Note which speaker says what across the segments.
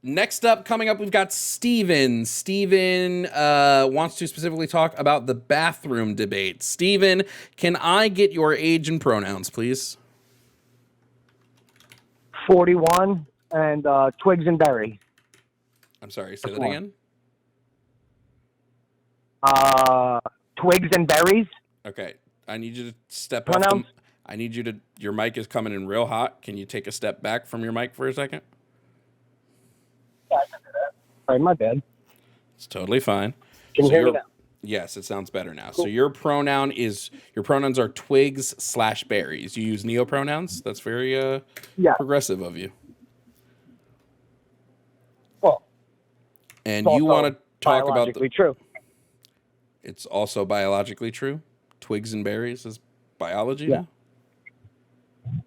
Speaker 1: Next up, coming up, we've got Steven. Steven wants to specifically talk about the bathroom debate. Steven, can I get your age and pronouns, please?
Speaker 2: 41 and twigs and berries.
Speaker 1: I'm sorry, say that again?
Speaker 2: Twigs and berries.
Speaker 1: Okay, I need you to step off. I need you to, your mic is coming in real hot. Can you take a step back from your mic for a second?
Speaker 2: Yeah, I can do that. All right, my bad.
Speaker 1: It's totally fine.
Speaker 2: Can you hear me now?
Speaker 1: Yes, it sounds better now.
Speaker 2: Cool.
Speaker 1: So your pronouns are twigs/berries. You use neopronouns? That's very progressive of you.
Speaker 2: Well,
Speaker 1: and you want to talk about
Speaker 2: biologically true.
Speaker 1: It's also biologically true. Twigs and berries is biology.
Speaker 2: Yeah.
Speaker 1: Now?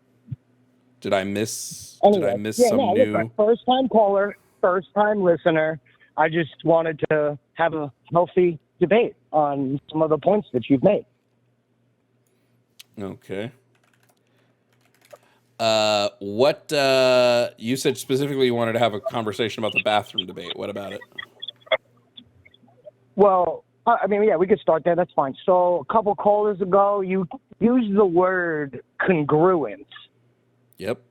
Speaker 1: Did I miss some new?
Speaker 2: Listen, first time caller, first time listener. I just wanted to have a healthy debate on some of the points that you've made.
Speaker 1: Okay. What you said specifically you wanted to have a conversation about the bathroom debate. What about it?
Speaker 2: Well, I mean, yeah, we could start there. That's fine. So a couple callers ago, you used the word congruent.
Speaker 1: Yep.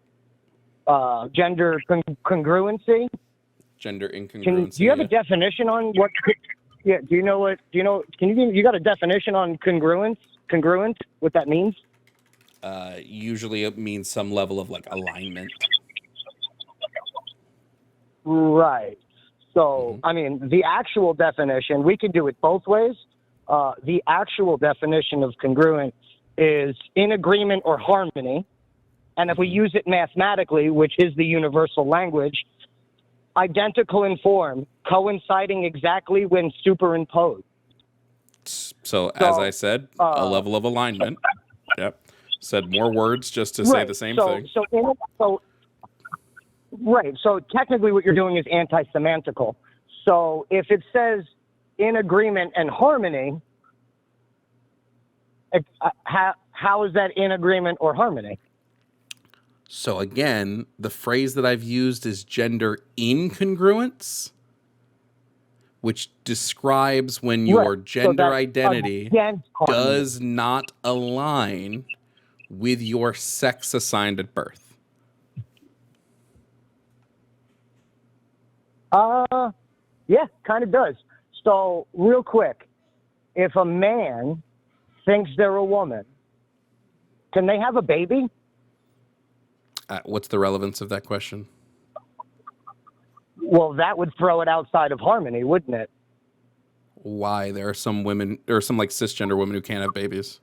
Speaker 2: Gender congruency.
Speaker 1: Gender incongruency.
Speaker 2: Do you have a definition on what? Yeah. Do you know what? Do you know? You got a definition on congruent? Congruent? What that means?
Speaker 1: Usually it means some level of like alignment.
Speaker 2: Right. So, I mean, the actual definition, we could do it both ways. The actual definition of congruent is in agreement or harmony. And if we use it mathematically, which is the universal language, identical in form, coinciding exactly when superimposed.
Speaker 1: So as I said, a level of alignment. Yep. Said more words just to say the same thing.
Speaker 2: Right. So technically what you're doing is anti-semantical. So if it says in agreement and harmony, how is that in agreement or harmony?
Speaker 1: So again, the phrase that I've used is gender incongruence, which describes when your gender identity does not align with your sex assigned at birth.
Speaker 2: Yeah, kind of does. So real quick, if a man thinks they're a woman, can they have a baby?
Speaker 1: What's the relevance of that question?
Speaker 2: Well, that would throw it outside of harmony, wouldn't it?
Speaker 1: Why? There are some women, there are some like cisgender women who can't have babies.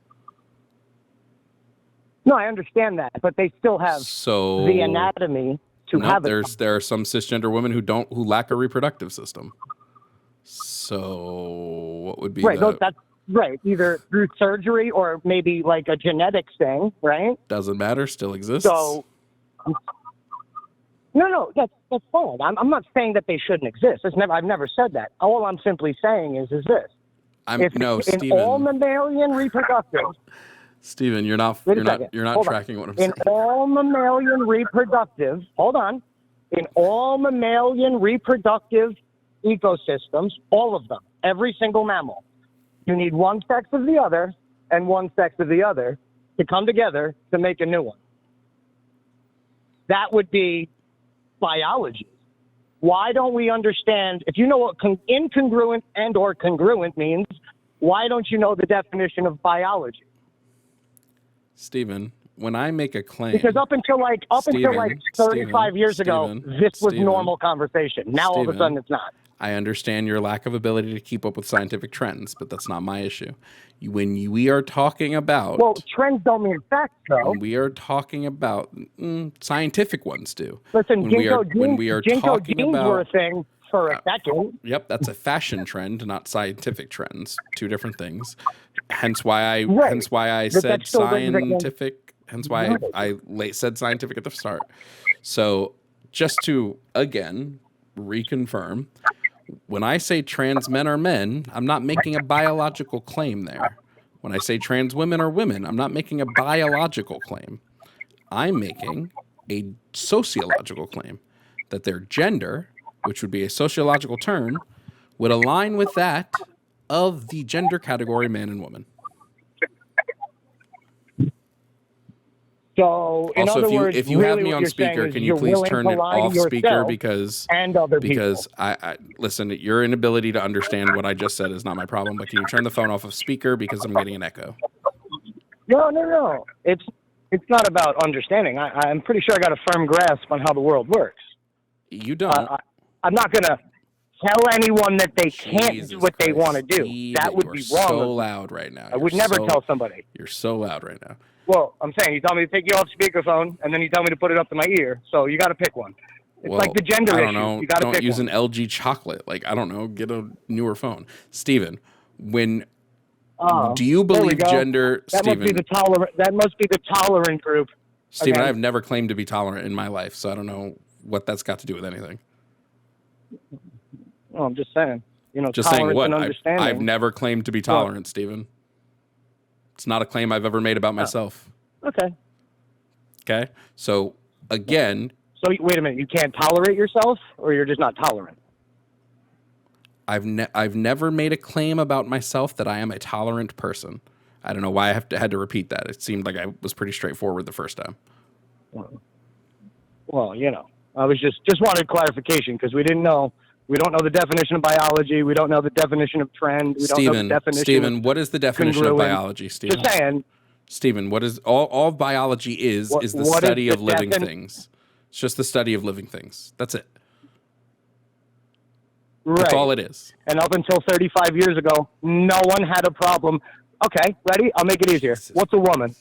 Speaker 2: No, I understand that, but they still have the anatomy to have it.
Speaker 1: There are some cisgender women who lack a reproductive system. So what would be
Speaker 2: that's right, either through surgery or maybe like a genetics thing, right?
Speaker 1: Doesn't matter, still exists.
Speaker 2: So no, that's fine. I'm not saying that they shouldn't exist. I've never said that. All I'm simply saying is this:
Speaker 1: Stephen,
Speaker 2: in all mammalian reproductive.
Speaker 1: Stephen, you're not tracking what I'm saying.
Speaker 2: In all mammalian reproductive, in all mammalian reproductive ecosystems, all of them, every single mammal, you need one sex of the other and one sex of the other to come together to make a new one. That would be biology. Why don't we understand, if you know what incongruent and or congruent means, why don't you know the definition of biology?
Speaker 1: Stephen, when I make a claim...
Speaker 2: Because up until 35 years ago, this was normal conversation. Now all of a sudden it's not.
Speaker 1: I understand your lack of ability to keep up with scientific trends, but that's not my issue. We are talking about...
Speaker 2: Well, trends don't mean facts, though.
Speaker 1: When we are talking about... scientific ones do.
Speaker 2: Listen,
Speaker 1: when we are talking about...
Speaker 2: were a thing for a second.
Speaker 1: Yep, that's a fashion trend, not scientific trends. Two different things. Hence why I said scientific. Hence why I said scientific at the start. So just to, again, reconfirm, when I say trans men are men, I'm not making a biological claim there. When I say trans women are women, I'm not making a biological claim. I'm making a sociological claim that their gender, which would be a sociological term, would align with that of the gender category man and woman.
Speaker 2: So, in other words,
Speaker 1: if you
Speaker 2: really
Speaker 1: have me on speaker, can you please turn it off speaker because I listen, your inability to understand what I just said is not my problem. But can you turn the phone off of speaker because I'm getting an echo?
Speaker 2: No. It's not about understanding. I'm pretty sure I got a firm grasp on how the world works.
Speaker 1: You don't.
Speaker 2: I'm not gonna tell anyone that they can't do what they want to do. That would be wrong.
Speaker 1: So loud right now.
Speaker 2: I would never tell somebody.
Speaker 1: You're so loud right now.
Speaker 2: Well, I'm saying you tell me to take you off speakerphone, and then you tell me to put it up to my ear. So you got to pick one. It's like the gender issue.
Speaker 1: Know.
Speaker 2: You got to pick one.
Speaker 1: Don't use an LG chocolate. Like, I don't know. Get a newer phone. Steven, do you believe gender?
Speaker 2: That must be the tolerant group.
Speaker 1: Steven, okay. I've never claimed to be tolerant in my life, so I don't know what that's got to do with anything.
Speaker 2: Well, I'm just saying.
Speaker 1: Just saying what?
Speaker 2: I've
Speaker 1: never claimed to be tolerant, Steven. It's not a claim I've ever made about myself. Okay. So again.
Speaker 2: So wait a minute. You can't tolerate yourself, or you're just not tolerant?
Speaker 1: I've never made a claim about myself that I am a tolerant person. I don't know why I had to repeat that. It seemed like I was pretty straightforward the first time.
Speaker 2: Well, I was just wanted clarification because we didn't know. We don't know the definition of biology. We don't know the definition of trend. We don't know the definition.
Speaker 1: Steven, what is the definition of biology, Steven?
Speaker 2: Just saying.
Speaker 1: Steven, what is all biology is the study of living things. It's just the study of living things. That's it.
Speaker 2: Right.
Speaker 1: That's all it is.
Speaker 2: And up until 35 years ago, no one had a problem. Okay, ready? I'll make it easier. What's a woman?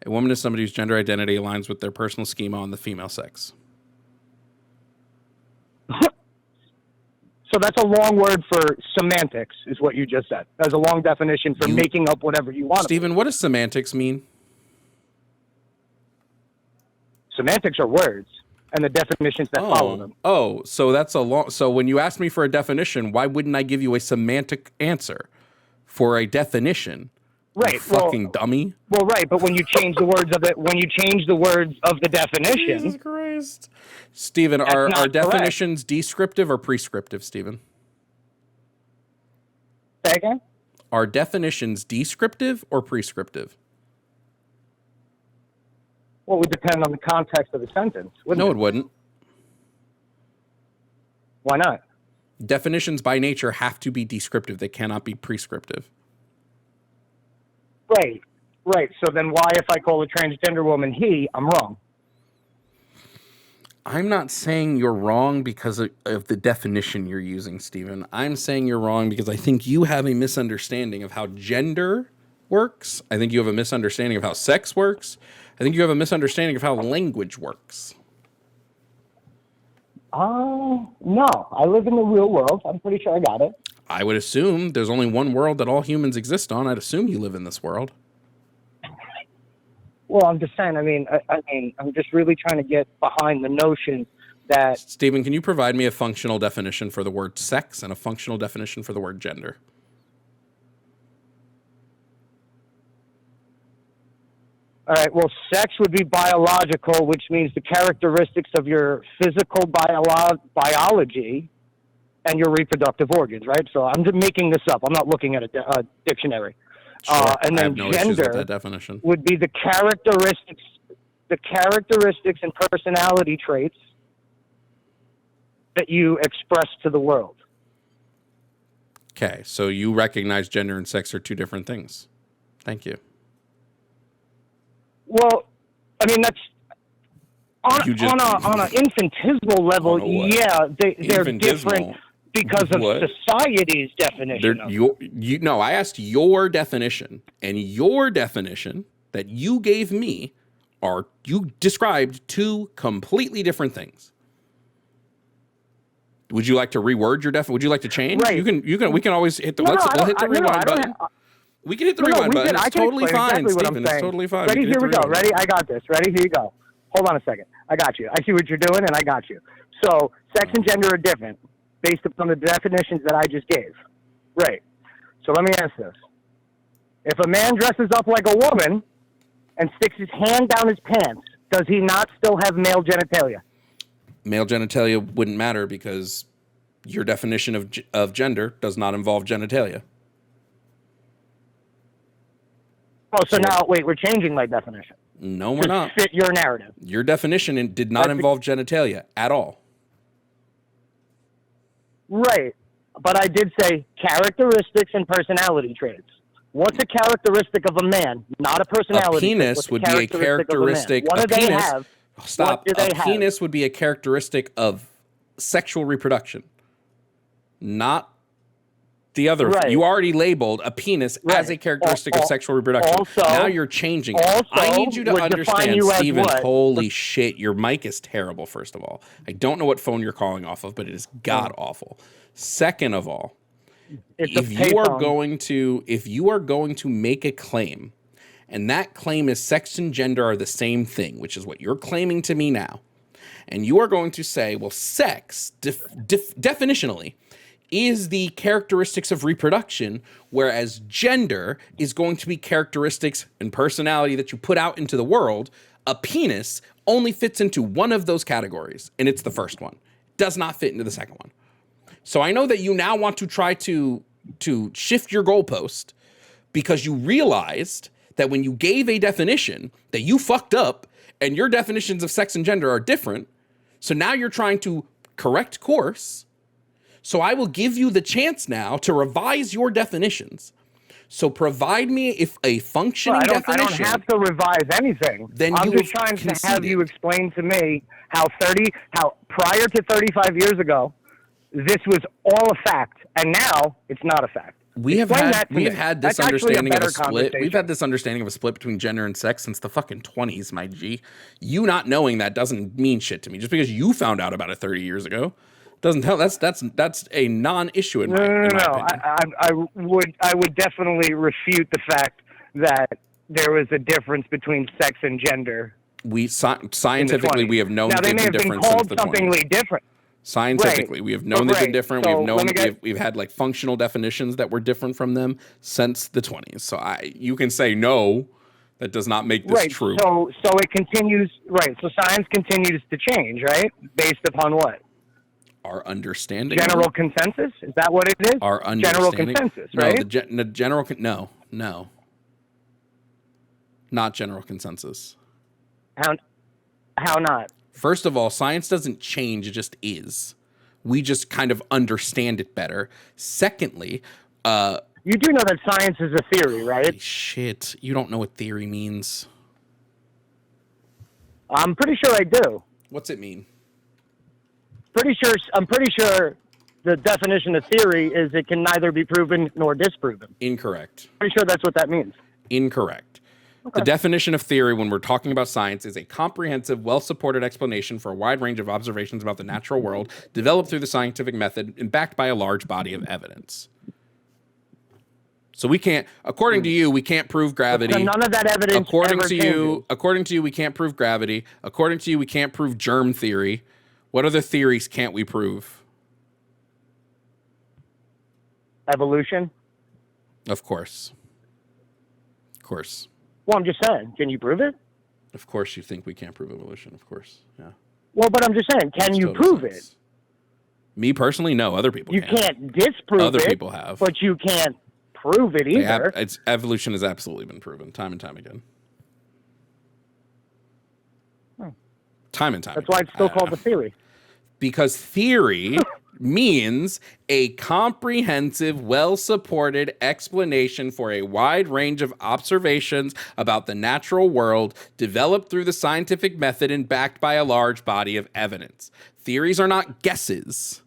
Speaker 1: A woman is somebody whose gender identity aligns with their personal schema on the female sex.
Speaker 2: So that's a long word for semantics, is what you just said. That's a long definition for making up whatever you want.
Speaker 1: Steven, what does semantics mean?
Speaker 2: Semantics are words and the definitions that follow them.
Speaker 1: So that's so when you ask me for a definition, why wouldn't I give you a semantic answer for a definition?
Speaker 2: Right.
Speaker 1: You fucking dummy.
Speaker 2: Well, right, but when you change the words of it, when you change the words of the definition.
Speaker 1: Jesus Christ. Steven, are definitions descriptive or prescriptive, Steven?
Speaker 2: Say again?
Speaker 1: Are definitions descriptive or prescriptive?
Speaker 2: Well, it would depend on the context of the sentence, wouldn't it?
Speaker 1: No, it wouldn't.
Speaker 2: Why not?
Speaker 1: Definitions by nature have to be descriptive. They cannot be prescriptive.
Speaker 2: Right. So then why, if I call a transgender woman he, I'm wrong?
Speaker 1: I'm not saying you're wrong because of the definition you're using, Steven. I'm saying you're wrong because I think you have a misunderstanding of how gender works. I think you have a misunderstanding of how sex works. I think you have a misunderstanding of how language works.
Speaker 2: No. I live in the real world. I'm pretty sure I got it.
Speaker 1: I would assume there's only one world that all humans exist on. I'd assume you live in this world.
Speaker 2: Well, I'm just saying, I mean, I'm just really trying to get behind the notion that...
Speaker 1: Steven, can you provide me a functional definition for the word sex and a functional definition for the word gender?
Speaker 2: All right, well, sex would be biological, which means the characteristics of your physical biology and your reproductive organs, right? So I'm just making this up. I'm not looking at a dictionary.
Speaker 1: Sure.
Speaker 2: And then gender
Speaker 1: that definition
Speaker 2: would be the characteristics and personality traits that you express to the world.
Speaker 1: Okay, so you recognize gender and sex are two different things. Thank you.
Speaker 2: Well, I mean, that's on an infinitesimal level. Yeah, they're different because of society's definition.
Speaker 1: No, I asked your definition, and your definition that you gave me you described two completely different things. Would you like to reword your definition? Would you like to change?
Speaker 2: Right.
Speaker 1: We can always hit the we'll hit the rewind button. We can hit the rewind button. It's totally fine, Steven. It's totally fine.
Speaker 2: Ready? Here we go. Ready? I got this. Ready? Here you go. Hold on a second. I got you. I see what you're doing, and I got you. So sex and gender are different based upon the definitions that I just gave. Right. So let me ask this. If a man dresses up like a woman and sticks his hand down his pants, does he not still have male genitalia?
Speaker 1: Male genitalia wouldn't matter because your definition of gender does not involve genitalia.
Speaker 2: Oh, so now, wait, we're changing my definition.
Speaker 1: No, we're not.
Speaker 2: To fit your narrative.
Speaker 1: Your definition did not involve genitalia at all.
Speaker 2: Right. But I did say characteristics and personality traits. What's a characteristic of a man? Not a personality.
Speaker 1: A penis would be a characteristic.
Speaker 2: What do they have?
Speaker 1: Stop. A penis would be a characteristic of sexual reproduction, not the other.
Speaker 2: Right.
Speaker 1: You already labeled a penis as a characteristic of sexual reproduction.
Speaker 2: Also,
Speaker 1: now you're changing it. I need you to understand, Stephen. Holy shit, your mic is terrible, first of all. I don't know what phone you're calling off of, but it is god-awful. Second of all, if you are going to make a claim, and that claim is sex and gender are the same thing, which is what you're claiming to me now, and you are going to say, well, sex, definitionally, is the characteristics of reproduction, whereas gender is going to be characteristics and personality that you put out into the world, a penis only fits into one of those categories, and it's the first one. It does not fit into the second one. So I know that you now want to try to shift your goalpost because you realized that when you gave a definition that you fucked up and your definitions of sex and gender are different. So now you're trying to correct course. So I will give you the chance now to revise your definitions. So provide me if a functioning definition.
Speaker 2: I don't have to revise anything.
Speaker 1: Then
Speaker 2: I'm just trying to have you explain to me how prior to 35 years ago, this was all a fact, and now it's not a fact.
Speaker 1: We have had this understanding of a split. We've had this understanding of a split between gender and sex since the fucking 20s, my G. You not knowing that doesn't mean shit to me. Just because you found out about it 30 years ago doesn't tell. That's a non-issue in my opinion.
Speaker 2: I would definitely refute the fact that there was a difference between sex and gender.
Speaker 1: Scientifically we have known that they've been different since the 20s.
Speaker 2: Something different.
Speaker 1: Scientifically, we have known they've been different. So we've had like functional definitions that were different from them since the 20s. So you can say no, that does not make this true.
Speaker 2: So it continues. Right. So science continues to change, right? Based upon what?
Speaker 1: Our understanding.
Speaker 2: General consensus? Is that what it is?
Speaker 1: Our understanding.
Speaker 2: General consensus, right?
Speaker 1: No, no. Not general consensus.
Speaker 2: How not?
Speaker 1: First of all, science doesn't change, it just is. We just kind of understand it better. Secondly,
Speaker 2: you do know that science is a theory, right?
Speaker 1: Shit, you don't know what theory means.
Speaker 2: I'm pretty sure I do.
Speaker 1: What's it mean?
Speaker 2: I'm pretty sure the definition of theory is it can neither be proven nor disproven.
Speaker 1: Incorrect.
Speaker 2: Pretty sure that's what that means.
Speaker 1: Incorrect. Okay. The definition of theory when we're talking about science is a comprehensive, well-supported explanation for a wide range of observations about the natural world developed through the scientific method and backed by a large body of evidence. So we can't, according to you, we can't prove gravity.
Speaker 2: So none of that evidence
Speaker 1: according to you, we can't prove gravity. According to you, we can't prove germ theory. What other theories can't we prove?
Speaker 2: Evolution?
Speaker 1: Of course. Of course.
Speaker 2: Well, I'm just saying, can you prove it?
Speaker 1: Of course you think we can't prove evolution, of course, yeah.
Speaker 2: Well, but I'm just saying, can you prove it?
Speaker 1: Me personally, no, other people
Speaker 2: can. You can't disprove it.
Speaker 1: Other people have.
Speaker 2: But you can't prove it either.
Speaker 1: Evolution has absolutely been proven, time and time again. Time and time
Speaker 2: That's why it's still called a theory.
Speaker 1: Because theory means a comprehensive, well-supported explanation for a wide range of observations about the natural world developed through the scientific method and backed by a large body of evidence. Theories are not guesses.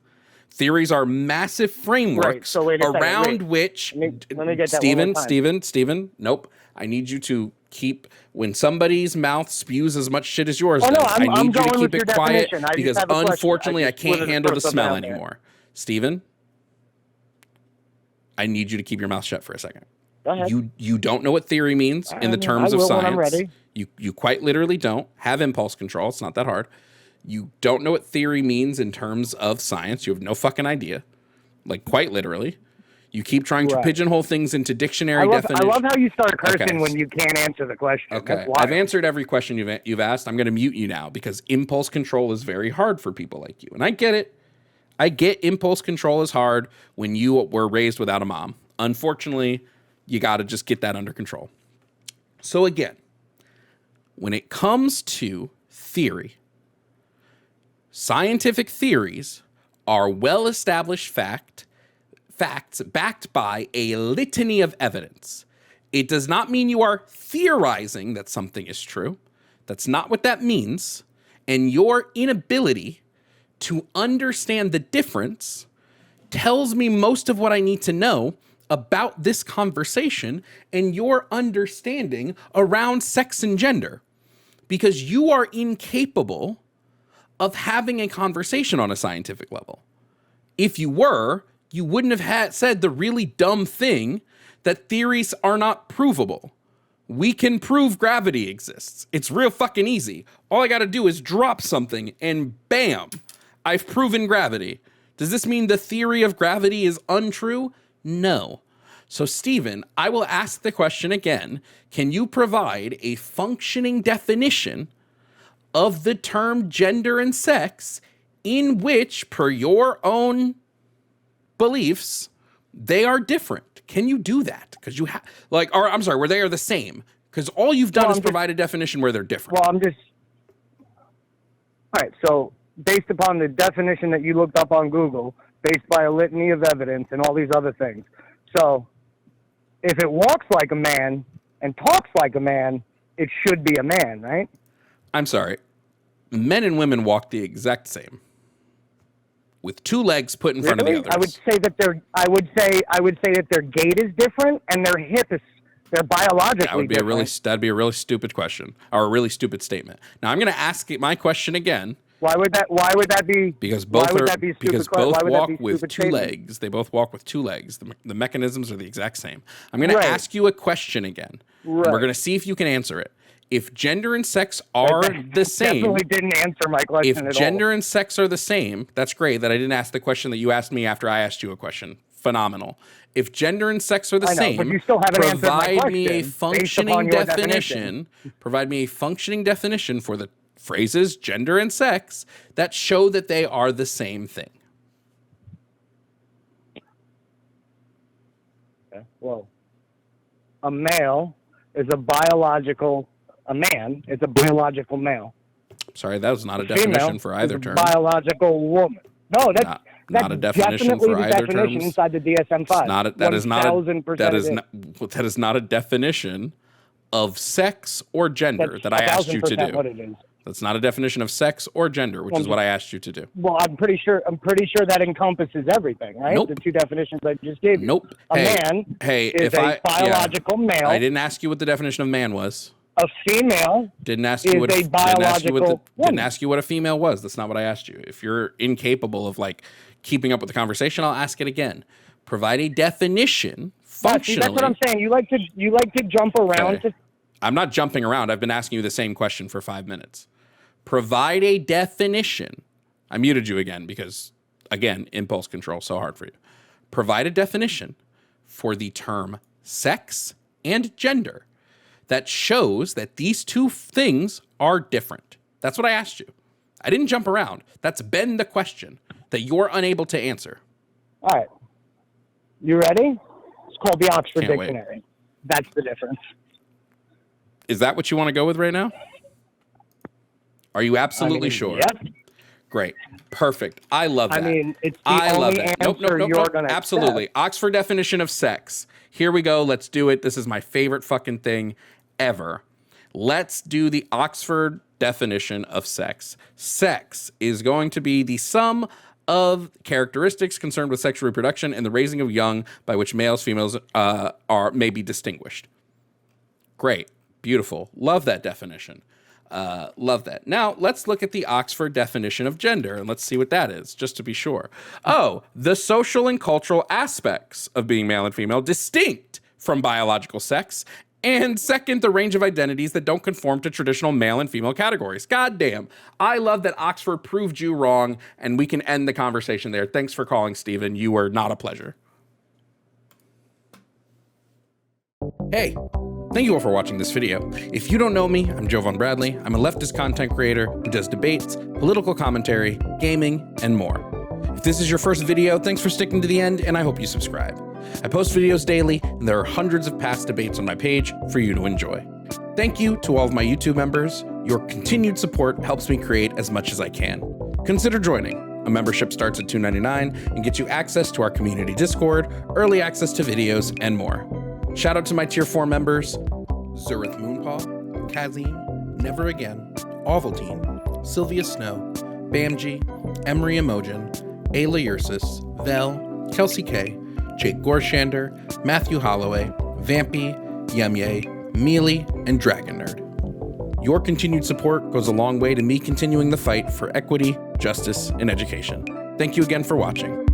Speaker 1: Theories are massive frameworks around which...
Speaker 2: Let me get that
Speaker 1: Steven, nope. I need you to keep... When somebody's mouth spews as much shit as yours does, I need you to keep it quiet because unfortunately I can't handle the smell anymore. Steven, I need you to keep your mouth shut for a second.
Speaker 2: Go ahead.
Speaker 1: You don't know what theory means in the terms of science. When I'm ready. You quite literally don't. Have impulse control. It's not that hard. You don't know what theory means in terms of science. You have no fucking idea. Like, quite literally. You keep trying to pigeonhole things into dictionary definitions.
Speaker 2: I love how you start cursing when you can't answer the question.
Speaker 1: Okay, I've answered every question you've asked. I'm going to mute you now because impulse control is very hard for people like you. And I get it. I get impulse control is hard when you were raised without a mom. Unfortunately, you got to just get that under control. So again, when it comes to theory, scientific theories are well-established facts backed by a litany of evidence. It does not mean you are theorizing that something is true. That's not what that means. And your inability to understand the difference tells me most of what I need to know about this conversation and your understanding around sex and gender, because you are incapable of having a conversation on a scientific level. If you were, you wouldn't have said the really dumb thing that theories are not provable. We can prove gravity exists. It's real fucking easy. All I got to do is drop something and bam, I've proven gravity. Does this mean the theory of gravity is untrue? No. So, Stephen, I will ask the question again. Can you provide a functioning definition of the term gender and sex in which, per your own beliefs, they are different? Can you do that? Because you have, where they are the same. Because all you've done is provide a definition where they're different.
Speaker 2: All right, so based upon the definition that you looked up on Google, based by a litany of evidence and all these other things. So if it walks like a man and talks like a man, it should be a man, right?
Speaker 1: I'm sorry. Men and women walk the exact same, with two legs put in front of the others.
Speaker 2: I would say that their gait is different and their hip is biologically different.
Speaker 1: That'd be a really stupid question, or a really stupid statement. Now I'm going to ask my question again.
Speaker 2: Why would that be?
Speaker 1: Because both walk with two legs. They both walk with two legs. The mechanisms are the exact same. I'm going to ask you a question again. Right. We're going to see if you can answer it. If gender and sex are the same,
Speaker 2: definitely didn't answer my question at all.
Speaker 1: If gender and sex are the same, that's great that I didn't ask the question that you asked me after I asked you a question. Phenomenal. If gender and sex are the same,
Speaker 2: but you still haven't answered my question.
Speaker 1: Provide me a functioning definition. Provide me a functioning definition for the phrases gender and sex that show that they are the same thing.
Speaker 2: Okay. Well, a man is a biological male.
Speaker 1: Sorry, that was not a definition for either term.
Speaker 2: Biological woman. No, that's
Speaker 1: not a definition for either
Speaker 2: definition
Speaker 1: terms.
Speaker 2: Inside the DSM-5. That
Speaker 1: is not a definition of sex or gender that I asked you to do.
Speaker 2: What it is.
Speaker 1: That's not a definition of sex or gender, which is what I asked you to do.
Speaker 2: Well, I'm pretty sure that encompasses everything, right?
Speaker 1: Nope.
Speaker 2: The two definitions I just gave you.
Speaker 1: Nope.
Speaker 2: A man is a biological male.
Speaker 1: I didn't ask you what the definition of man was.
Speaker 2: A female
Speaker 1: didn't ask you what a female was. That's not what I asked you. If you're incapable of keeping up with the conversation, I'll ask it again. Provide a definition functionally.
Speaker 2: That's what I'm saying. You like to jump around.
Speaker 1: Okay. I'm not jumping around. I've been asking you the same question for 5 minutes. Provide a definition. I muted you again because, again, impulse control, so hard for you. Provide a definition for the term sex and gender that shows that these two things are different. That's what I asked you. I didn't jump around. That's been the question that you're unable to answer.
Speaker 2: All right. You ready? It's called the Oxford Dictionary.
Speaker 1: Wait.
Speaker 2: That's the difference.
Speaker 1: Is that what you want to go with right now? Are you absolutely sure?
Speaker 2: Yep.
Speaker 1: Great. Perfect. I love that.
Speaker 2: It's the only answer you're going to
Speaker 1: Absolutely.
Speaker 2: accept.
Speaker 1: Oxford definition of sex. Here we go. Let's do it. This is my favorite fucking thing ever. Let's do the Oxford definition of sex. Sex is going to be the sum of characteristics concerned with sexual reproduction and the raising of young by which males, females may be distinguished. Great. Beautiful. Love that definition. Love that. Now, let's look at the Oxford definition of gender, and let's see what that is, just to be sure. Oh, the social and cultural aspects of being male and female, distinct from biological sex, and second, the range of identities that don't conform to traditional male and female categories. God damn. I love that Oxford proved you wrong, and we can end the conversation there. Thanks for calling, Stephen. You were not a pleasure. Hey, thank you all for watching this video. If you don't know me, I'm Jovan Bradley. I'm a leftist content creator who does debates, political commentary, gaming, and more. If this is your first video, thanks for sticking to the end, and I hope you subscribe. I post videos daily, and there are hundreds of past debates on my page for you to enjoy. Thank you to all of my YouTube members. Your continued support helps me create as much as I can. Consider joining. A membership starts at $2.99 and gets you access to our community Discord, early access to videos, and more. Shout out to my Tier 4 members, Zurith Moonpaw, Kazim, Never Again, Ovaltine, Sylvia Snow, Bamji, Emery Emojin, Ayla Ursus, Vel, Kelsey K, Jake Gorshander, Matthew Holloway, Vampy, Yemye, Mealy, and Dragon Nerd. Your continued support goes a long way to me continuing the fight for equity, justice, and education. Thank you again for watching.